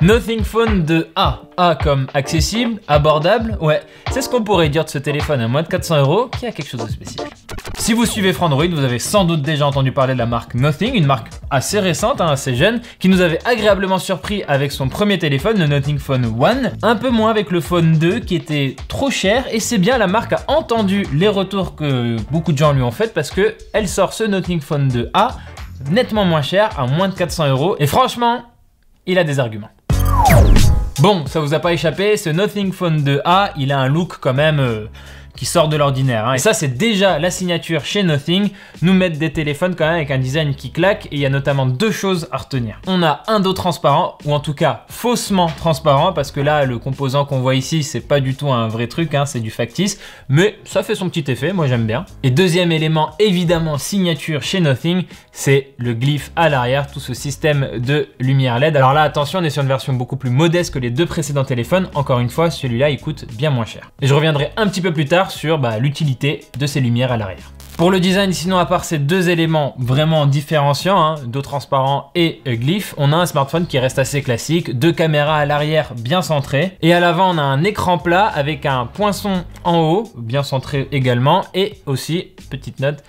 Nothing Phone 2A. A comme accessible, abordable, ouais, c'est ce qu'on pourrait dire de ce téléphone à moins de 400 € qui a quelque chose de spécial. Si vous suivez Frandroid, vous avez sans doute déjà entendu parler de la marque Nothing, une marque assez récente, assez jeune, qui nous avait agréablement surpris avec son premier téléphone, le Nothing Phone 1, un peu moins avec le Phone 2 qui était trop cher, et c'est bien la marque a entendu les retours que beaucoup de gens lui ont fait parce que elle sort ce Nothing Phone 2A nettement moins cher, à moins de 400 €, et franchement, il a des arguments. Bon, ça vous a pas échappé, ce Nothing Phone 2A, il a un look quand même qui sort de l'ordinaire. Et ça, c'est déjà la signature chez Nothing, nous mettre des téléphones quand même avec un design qui claque, et il y a notamment deux choses à retenir. On a un dos transparent, ou en tout cas faussement transparent, parce que là, le composant qu'on voit ici, c'est pas du tout un vrai truc, c'est du factice, mais ça fait son petit effet, moi j'aime bien. Et deuxième élément, évidemment signature chez Nothing, c'est le glyphe à l'arrière, tout ce système de lumière LED. Alors là, attention, on est sur une version beaucoup plus modeste que les deux précédents téléphones. Encore une fois, celui-là, il coûte bien moins cher. Et je reviendrai un petit peu plus tard sur l'utilité de ces lumières à l'arrière. Pour le design, sinon, à part ces deux éléments vraiment différenciants, dos transparent et glyphe, on a un smartphone qui reste assez classique, deux caméras à l'arrière bien centrées, et à l'avant, on a un écran plat avec un poinçon en haut, bien centré également, et aussi, petite note,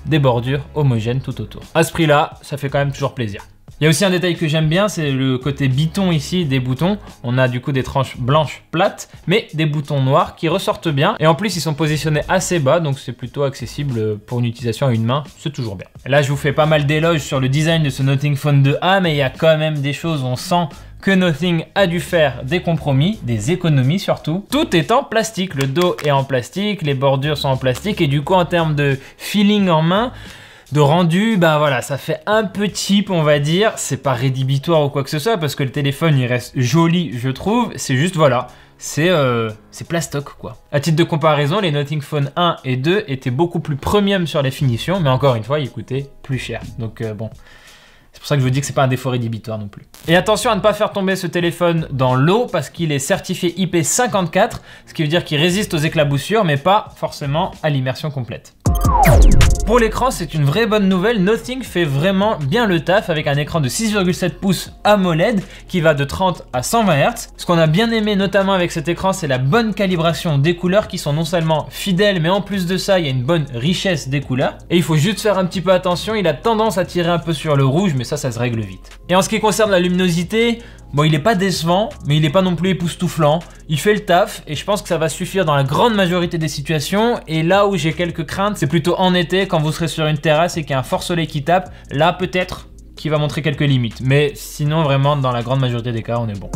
des bordures homogènes tout autour. À ce prix-là, ça fait quand même toujours plaisir. Il y a aussi un détail que j'aime bien, c'est le côté biton ici des boutons. On a du coup des tranches blanches plates, mais des boutons noirs qui ressortent bien. Et en plus, ils sont positionnés assez bas, donc c'est plutôt accessible pour une utilisation à une main. C'est toujours bien. Là, je vous fais pas mal d'éloges sur le design de ce Nothing Phone 2A, mais il y a quand même des choses, on sent que Nothing a dû faire des compromis, des économies surtout. Tout est en plastique, le dos est en plastique, les bordures sont en plastique, et du coup, en termes de feeling en main, de rendu, voilà, ça fait un peu cheap, on va dire. C'est pas rédhibitoire ou quoi que ce soit, parce que le téléphone, il reste joli, je trouve. C'est juste, voilà, c'est plastoc, quoi. À titre de comparaison, les Nothing Phone 1 et 2 étaient beaucoup plus premium sur les finitions, mais encore une fois, ils coûtaient plus cher. Donc bon, c'est pour ça que je vous dis que c'est pas un défaut rédhibitoire non plus. Et attention à ne pas faire tomber ce téléphone dans l'eau, parce qu'il est certifié IP54, ce qui veut dire qu'il résiste aux éclaboussures, mais pas forcément à l'immersion complète. Pour l'écran, c'est une vraie bonne nouvelle. Nothing fait vraiment bien le taf avec un écran de 6,7 pouces AMOLED qui va de 30 à 120 Hz. Ce qu'on a bien aimé notamment avec cet écran, c'est la bonne calibration des couleurs qui sont non seulement fidèles, mais en plus de ça, il y a une bonne richesse des couleurs. Et il faut juste faire un petit peu attention, il a tendance à tirer un peu sur le rouge, mais ça se règle vite. Et en ce qui concerne la luminosité, bon, il est pas décevant, mais il est pas non plus époustouflant. Il fait le taf, et je pense que ça va suffire dans la grande majorité des situations. Et là où j'ai quelques craintes, c'est plutôt en été, quand vous serez sur une terrasse et qu'il y a un fort soleil qui tape. Là, peut-être qu'il va montrer quelques limites. Mais sinon, vraiment, dans la grande majorité des cas, on est bon.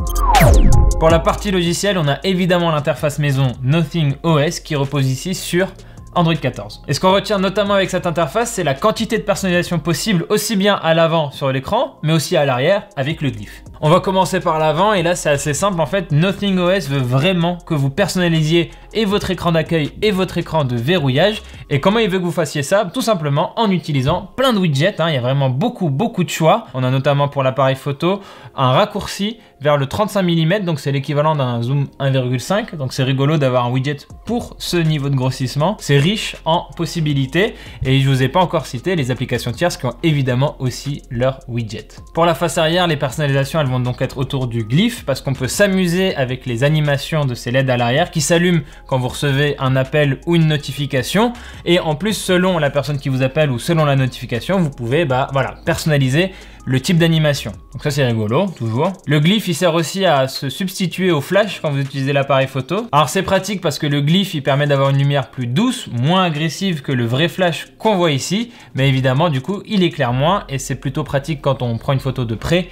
Pour la partie logicielle, on a évidemment l'interface maison Nothing OS qui repose ici sur Android 14. Et ce qu'on retient notamment avec cette interface, c'est la quantité de personnalisation possible, aussi bien à l'avant sur l'écran, mais aussi à l'arrière avec le glyphe. On va commencer par l'avant, et là c'est assez simple en fait. Nothing OS veut vraiment que vous personnalisiez et votre écran d'accueil et votre écran de verrouillage. Et comment il veut que vous fassiez ça? Tout simplement en utilisant plein de widgets, il y a vraiment beaucoup de choix. On a notamment pour l'appareil photo un raccourci vers le 35 mm, donc c'est l'équivalent d'un zoom 1,5, donc c'est rigolo d'avoir un widget pour ce niveau de grossissement. C'est riche en possibilités, et je vous ai pas encore cité les applications tierces qui ont évidemment aussi leur widget. Pour la face arrière, les personnalisations elles vont donc être autour du glyphe, parce qu'on peut s'amuser avec les animations de ces LED à l'arrière qui s'allument quand vous recevez un appel ou une notification, et en plus selon la personne qui vous appelle ou selon la notification, vous pouvez voilà, personnaliser le type d'animation. Donc ça c'est rigolo, toujours. Le glyphe il sert aussi à se substituer au flash quand vous utilisez l'appareil photo. Alors c'est pratique parce que le glyphe il permet d'avoir une lumière plus douce, moins agressive que le vrai flash qu'on voit ici, mais évidemment du coup il éclaire moins, et c'est plutôt pratique quand on prend une photo de près,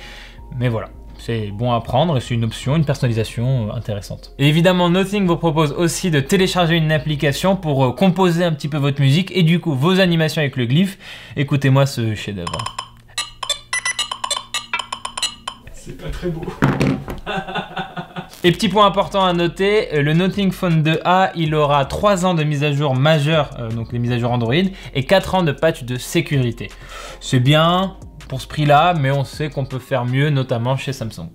mais voilà. C'est bon à prendre et c'est une option, une personnalisation intéressante. Et évidemment, Nothing vous propose aussi de télécharger une application pour composer un petit peu votre musique et du coup vos animations avec le glyphe. Écoutez-moi ce chef-d'œuvre. C'est pas très beau. Et petit point important à noter, le Nothing Phone 2A, il aura 3 ans de mise à jour majeure, donc les mises à jour Android, et 4 ans de patch de sécurité. C'est bien pour ce prix-là, mais on sait qu'on peut faire mieux, notamment chez Samsung.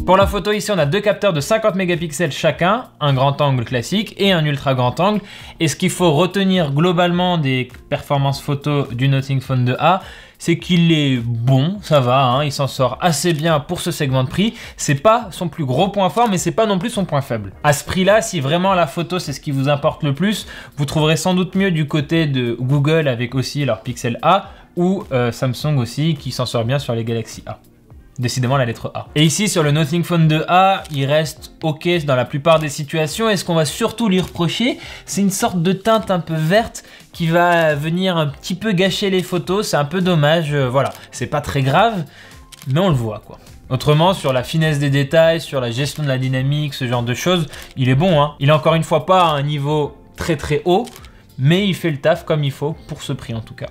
Pour la photo, ici on a deux capteurs de 50 mégapixels chacun, un grand angle classique et un ultra grand angle. Et ce qu'il faut retenir globalement des performances photo du Nothing Phone 2A, c'est qu'il est bon, ça va, hein, il s'en sort assez bien pour ce segment de prix. C'est pas son plus gros point fort, mais c'est pas non plus son point faible. À ce prix-là, si vraiment la photo c'est ce qui vous importe le plus, vous trouverez sans doute mieux du côté de Google avec aussi leur Pixel A ou Samsung aussi qui s'en sort bien sur les Galaxy A. Décidément la lettre A. Et ici sur le Nothing Phone 2A, il reste ok dans la plupart des situations et ce qu'on va surtout lui reprocher, c'est une sorte de teinte un peu verte qui va venir un petit peu gâcher les photos, c'est un peu dommage, voilà. C'est pas très grave, mais on le voit quoi. Autrement, sur la finesse des détails, sur la gestion de la dynamique, ce genre de choses, il est bon, hein. Il est encore une fois pas à un niveau très haut, mais il fait le taf comme il faut, pour ce prix en tout cas.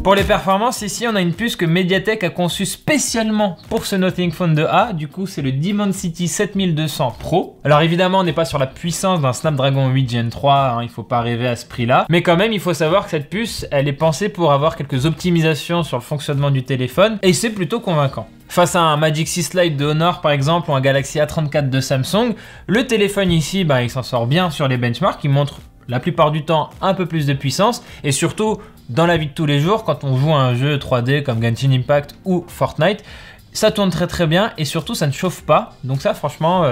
Pour les performances, ici on a une puce que Mediatek a conçue spécialement pour ce Nothing Phone 2A, du coup c'est le Dimensity 7200 Pro. Alors évidemment on n'est pas sur la puissance d'un Snapdragon 8 Gen 3, hein, il faut pas rêver à ce prix-là, mais quand même il faut savoir que cette puce, elle est pensée pour avoir quelques optimisations sur le fonctionnement du téléphone, et c'est plutôt convaincant. Face à un Magic 6 Lite de Honor par exemple, ou un Galaxy A34 de Samsung, le téléphone ici, bah, il s'en sort bien sur les benchmarks, il montre la plupart du temps un peu plus de puissance, et surtout dans la vie de tous les jours, quand on joue à un jeu 3D comme Genshin Impact ou Fortnite, ça tourne très bien et surtout ça ne chauffe pas, donc ça franchement,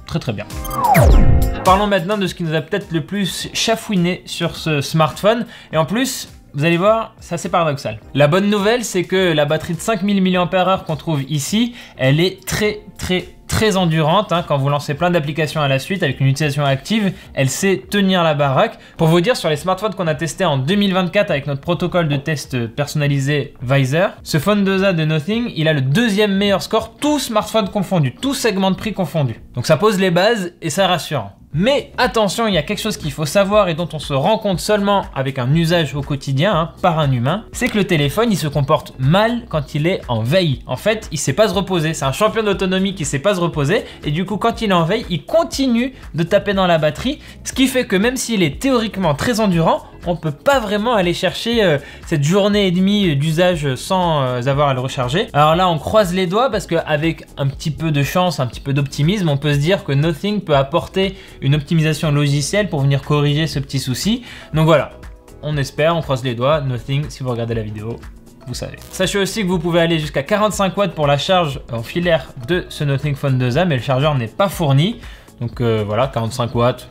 très bien. Parlons maintenant de ce qui nous a peut-être le plus chafouiné sur ce smartphone, et en plus, vous allez voir, c'est assez paradoxal. La bonne nouvelle, c'est que la batterie de 5000 mAh qu'on trouve ici, elle est très endurante, hein. Quand vous lancez plein d'applications à la suite avec une utilisation active, elle sait tenir la baraque. Pour vous dire, sur les smartphones qu'on a testés en 2024 avec notre protocole de test personnalisé Visor, ce Phone 2A de Nothing, il a le deuxième meilleur score, tout smartphone confondu, tout segment de prix confondu. Donc ça pose les bases et c'est rassurant. Mais attention, il y a quelque chose qu'il faut savoir et dont on se rend compte seulement avec un usage au quotidien, hein, par un humain, c'est que le téléphone il se comporte mal quand il est en veille. En fait, il sait pas se reposer, c'est un champion d'autonomie qui sait pas se reposer et du coup quand il est en veille, il continue de taper dans la batterie, ce qui fait que même s'il est théoriquement très endurant, on peut pas vraiment aller chercher cette journée et demie d'usage sans avoir à le recharger. Alors là, on croise les doigts parce qu'avec un petit peu de chance, un petit peu d'optimisme, on peut se dire que Nothing peut apporter une optimisation logicielle pour venir corriger ce petit souci. Donc voilà, on espère, on croise les doigts. Nothing, si vous regardez la vidéo, vous savez. Sachez aussi que vous pouvez aller jusqu'à 45 watts pour la charge en filaire de ce Nothing Phone 2A, mais le chargeur n'est pas fourni. Donc voilà, 45 watts.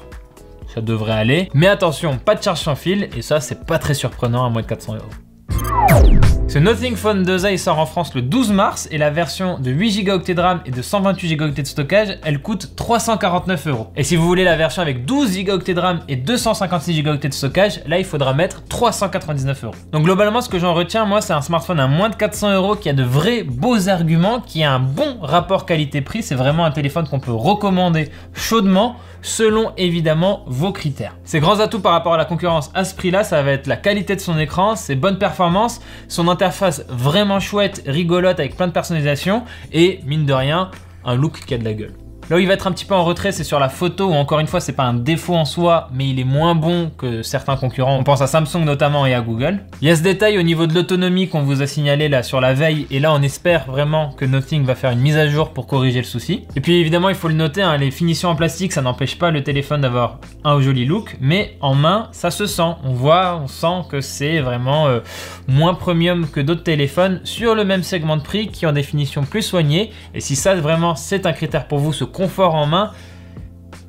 Ça devrait aller. Mais attention, pas de charge sans fil, et ça, c'est pas très surprenant à moins de 400 €. Ce Nothing Phone 2A, il sort en France le 12 mars, et la version de 8 Go de RAM et de 128 Go de stockage, elle coûte 349 €. Et si vous voulez la version avec 12 Go de RAM et 256 Go de stockage, là, il faudra mettre 399 €. Donc globalement, ce que j'en retiens, moi, c'est un smartphone à moins de 400 € qui a de vrais beaux arguments, qui a un bon rapport qualité-prix. C'est vraiment un téléphone qu'on peut recommander chaudement, selon évidemment vos critères. Ses grands atouts par rapport à la concurrence à ce prix-là, ça va être la qualité de son écran, ses bonnes performances, son interface vraiment chouette, rigolote avec plein de personnalisation et mine de rien, un look qui a de la gueule. Là où il va être un petit peu en retrait, c'est sur la photo où encore une fois, c'est pas un défaut en soi, mais il est moins bon que certains concurrents. On pense à Samsung notamment et à Google. Il y a ce détail au niveau de l'autonomie qu'on vous a signalé là sur la veille, et là on espère vraiment que Nothing va faire une mise à jour pour corriger le souci. Et puis évidemment, il faut le noter, hein, les finitions en plastique, ça n'empêche pas le téléphone d'avoir un joli look, mais en main, ça se sent. On sent que c'est vraiment moins premium que d'autres téléphones sur le même segment de prix qui ont des finitions plus soignées. Et si ça vraiment c'est un critère pour vous, ce confort en main,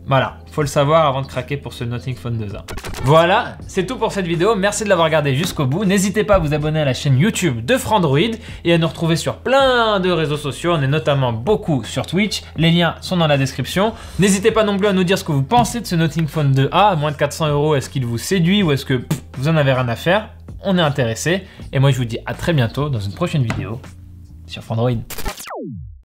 voilà, faut le savoir avant de craquer pour ce Nothing Phone 2A. Voilà, c'est tout pour cette vidéo. Merci de l'avoir regardé jusqu'au bout. N'hésitez pas à vous abonner à la chaîne YouTube de Frandroid et à nous retrouver sur plein de réseaux sociaux. On est notamment beaucoup sur Twitch. Les liens sont dans la description. N'hésitez pas non plus à nous dire ce que vous pensez de ce Nothing Phone 2A à moins de 400 €. Est-ce qu'il vous séduit ou est-ce que vous en avez rien à faire? On est intéressé. Et moi, je vous dis à très bientôt dans une prochaine vidéo sur Frandroid.